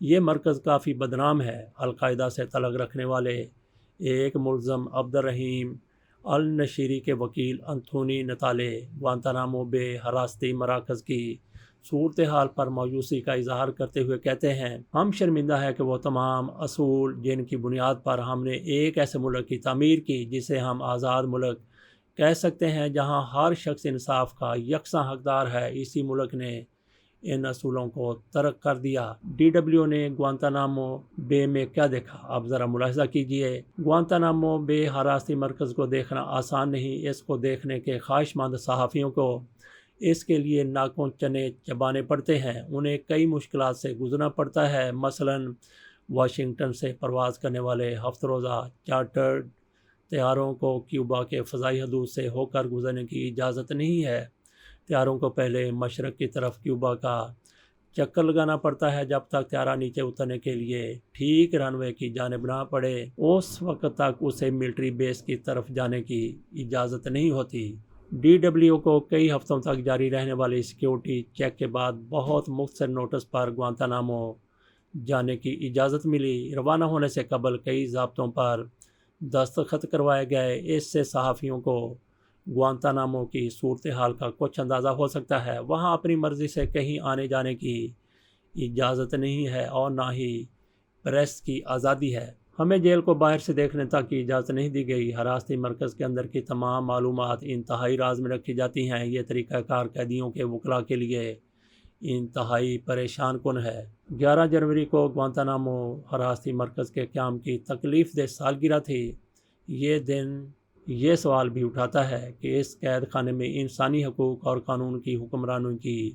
یہ مرکز کافی بدنام ہے۔ القاعدہ سے تعلق رکھنے والے ایک ملزم عبدالرحیم النشیری کے وکیل انتھونی نتالے گوانتانامو بے حراستی مراکز کی صورتحال پر مایوسی کا اظہار کرتے ہوئے کہتے ہیں، ہم شرمندہ ہے کہ وہ تمام اصول جن کی بنیاد پر ہم نے ایک ایسے ملک کی تعمیر کی جسے ہم آزاد ملک کہہ سکتے ہیں، جہاں ہر شخص انصاف کا یکساں حقدار ہے، اسی ملک نے ان اصولوں کو ترک کر دیا۔ DW نے گوانتانامو بے میں کیا دیکھا؟ آپ ذرا ملاحظہ کیجئے۔ گوانتانامو بے حراستی مرکز کو دیکھنا آسان نہیں۔ اس کو دیکھنے کے خواہش مند صحافیوں کو اس کے لیے ناکوں چنے چبانے پڑتے ہیں، انہیں کئی مشکلات سے گزرنا پڑتا ہے۔ مثلاً واشنگٹن سے پرواز کرنے والے ہفتہ روزہ چارٹرڈ طیاروں کو کیوبا کے فضائی حدود سے ہو کر گزرنے کی اجازت نہیں ہے۔ طیاروں کو پہلے مشرق کی طرف کیوبا کا چکر لگانا پڑتا ہے جب تک طیارہ نیچے اترنے کے لیے ٹھیک رن وے کی جانب نہ پڑے، اس وقت تک اسے ملٹری بیس کی طرف جانے کی اجازت نہیں ہوتی۔ DW کو کئی ہفتوں تک جاری رہنے والی سیکیورٹی چیک کے بعد بہت مختصر نوٹس پر گوانتانامو جانے کی اجازت ملی۔ روانہ ہونے سے قبل کئی ضابطوں پر دستخط کروائے گئے۔ اس سے صحافیوں کو گوانتانامو کی صورتحال کا کچھ اندازہ ہو سکتا ہے۔ وہاں اپنی مرضی سے کہیں آنے جانے کی اجازت نہیں ہے اور نہ ہی پریس کی آزادی ہے۔ ہمیں جیل کو باہر سے دیکھنے تک کی اجازت نہیں دی گئی۔ حراستی مرکز کے اندر کی تمام معلومات انتہائی راز میں رکھی جاتی ہیں۔ یہ طریقہ کار قیدیوں کے وکلاء کے لیے انتہائی پریشان کن ہے۔ 11 جنوری کو گوانتانامو حراستی مرکز کے قیام کی تکلیف دہ سالگرہ تھی۔ یہ دن یہ سوال بھی اٹھاتا ہے کہ اس قید خانے میں انسانی حقوق اور قانون کی حکمرانوں کی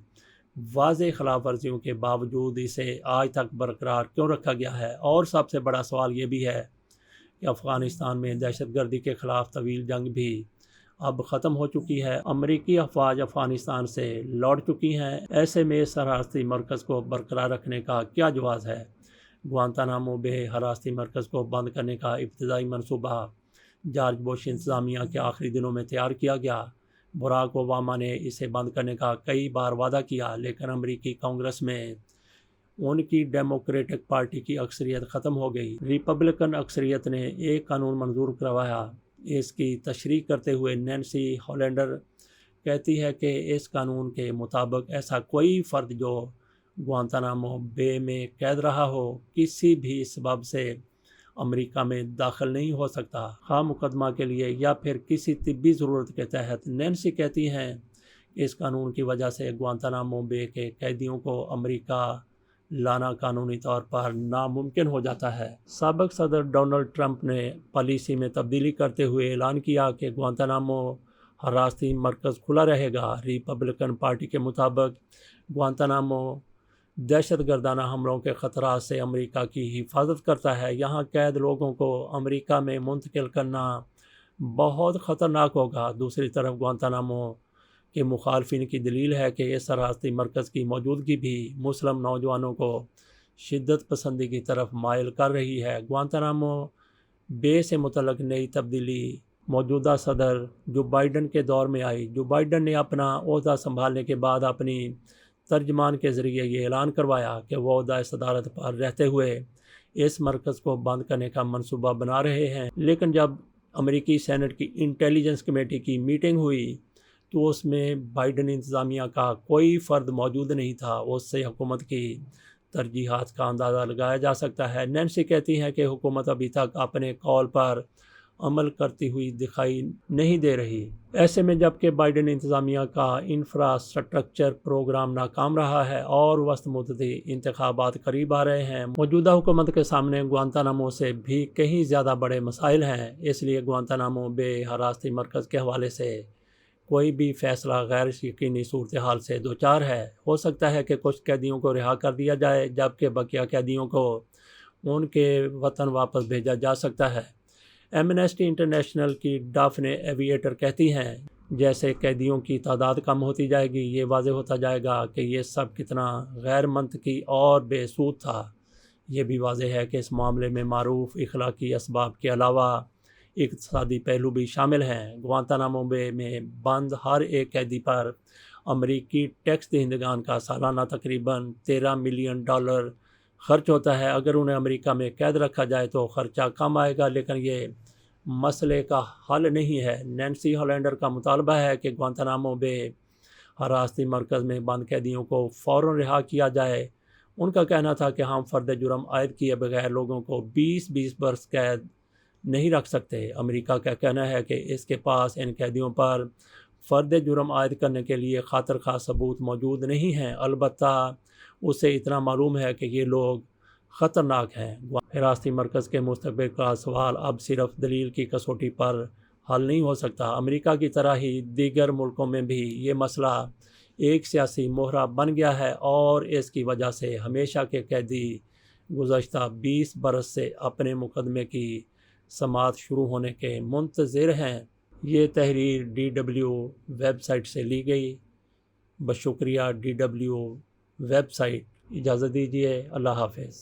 واضح خلاف ورزیوں کے باوجود اسے آج تک برقرار کیوں رکھا گیا ہے؟ اور سب سے بڑا سوال یہ بھی ہے کہ افغانستان میں دہشت گردی کے خلاف طویل جنگ بھی اب ختم ہو چکی ہے۔ امریکی افواج افغانستان سے لوٹ چکی ہیں۔ ایسے میں اس حراستی مرکز کو برقرار رکھنے کا کیا جواز ہے؟ گوانتانامو بے حراستی مرکز کو بند کرنے کا ابتدائی منصوبہ جارج بش انتظامیہ کے آخری دنوں میں تیار کیا گیا۔ براک اوباما نے اسے بند کرنے کا کئی بار وعدہ کیا، لیکن امریکی کانگریس میں ان کی ڈیموکریٹک پارٹی کی اکثریت ختم ہو گئی۔ ریپبلکن اکثریت نے ایک قانون منظور کروایا۔ اس کی تشریح کرتے ہوئے نینسی ہولینڈر کہتی ہے کہ اس قانون کے مطابق ایسا کوئی فرد جو گوانتانامو بے میں قید رہا ہو کسی بھی سبب سے امریکہ میں داخل نہیں ہو سکتا، خواہ مقدمہ کے لیے یا پھر کسی طبی ضرورت کے تحت۔ نینسی کہتی ہیں کہ اس قانون کی وجہ سے گوانتانامو بے کے قیدیوں کو امریکہ لانا قانونی طور پر ناممکن ہو جاتا ہے۔ سابق صدر ڈونلڈ ٹرمپ نے پالیسی میں تبدیلی کرتے ہوئے اعلان کیا کہ گوانتانامو حراستی مرکز کھلا رہے گا۔ ریپبلکن پارٹی کے مطابق گوانتانامو دہشت گردانہ حملوں کے خطرات سے امریکہ کی حفاظت کرتا ہے۔ یہاں قید لوگوں کو امریکہ میں منتقل کرنا بہت خطرناک ہوگا۔ دوسری طرف گوانتانامو کے مخالفین کی دلیل ہے کہ اس حراستی مرکز کی موجودگی بھی مسلم نوجوانوں کو شدت پسندی کی طرف مائل کر رہی ہے۔ گوانتانامو بے سے متعلق نئی تبدیلی موجودہ صدر جو بائیڈن کے دور میں آئی۔ جو بائیڈن نے اپنا عہدہ سنبھالنے کے بعد اپنی ترجمان کے ذریعے یہ اعلان کروایا کہ وہ عہدہ صدارت پر رہتے ہوئے اس مرکز کو بند کرنے کا منصوبہ بنا رہے ہیں، لیکن جب امریکی سینٹ کی انٹیلیجنس کمیٹی کی میٹنگ ہوئی تو اس میں بائیڈن انتظامیہ کا کوئی فرد موجود نہیں تھا۔ اس سے حکومت کی ترجیحات کا اندازہ لگایا جا سکتا ہے۔ نینسی کہتی ہیں کہ حکومت ابھی تک اپنے قول پر عمل کرتی ہوئی دکھائی نہیں دے رہی۔ ایسے میں جب کہ بائیڈن انتظامیہ کا انفراسٹرکچر پروگرام ناکام رہا ہے اور وسط مدتی انتخابات قریب آ رہے ہیں، موجودہ حکومت کے سامنے گوانتانامو سے بھی کہیں زیادہ بڑے مسائل ہیں۔ اس لیے گوانتانامو بے حراستی مرکز کے حوالے سے کوئی بھی فیصلہ غیر یقینی صورتحال سے دوچار ہے۔ ہو سکتا ہے کہ کچھ قیدیوں کو رہا کر دیا جائے جبکہ بقیہ قیدیوں کو ان کے وطن واپس بھیجا جا سکتا ہے۔ ایمنسٹی انٹرنیشنل کی ڈافنے ایویٹر کہتی ہیں جیسے قیدیوں کی تعداد کم ہوتی جائے گی یہ واضح ہوتا جائے گا کہ یہ سب کتنا غیر منطقی اور بے سود تھا۔ یہ بھی واضح ہے کہ اس معاملے میں معروف اخلاقی اسباب کے علاوہ اقتصادی پہلو بھی شامل ہیں۔ گوانتانامو بے میں بند ہر ایک قیدی پر امریکی ٹیکس دہندگان کا سالانہ تقریباً $13 ملین خرچ ہوتا ہے۔ اگر انہیں امریکہ میں قید رکھا جائے تو خرچہ کم آئے گا، لیکن یہ مسئلے کا حل نہیں ہے۔ نینسی ہالینڈر کا مطالبہ ہے کہ گوانتانامو بے حراستی مرکز میں بند قیدیوں کو فوراً رہا کیا جائے۔ ان کا کہنا تھا کہ ہم فرد جرم عائد کیے بغیر لوگوں کو 20 برس قید نہیں رکھ سکتے۔ امریکہ کا کہنا ہے کہ اس کے پاس ان قیدیوں پر فرد جرم عائد کرنے کے لیے خاطر خواہ ثبوت موجود نہیں ہیں، البتہ اسے اتنا معلوم ہے کہ یہ لوگ خطرناک ہیں۔ حراستی مرکز کے مستقبل کا سوال اب صرف دلیل کی کسوٹی پر حل نہیں ہو سکتا۔ امریکہ کی طرح ہی دیگر ملکوں میں بھی یہ مسئلہ ایک سیاسی مہرہ بن گیا ہے اور اس کی وجہ سے ہمیشہ کے قیدی گزشتہ 20 برس سے اپنے مقدمے کی سماعت شروع ہونے کے منتظر ہیں۔ یہ تحریر DW ویب سائٹ سے لی گئی۔ بشکریہ DW ویب سائٹ۔ اجازت دیجیے، اللہ حافظ۔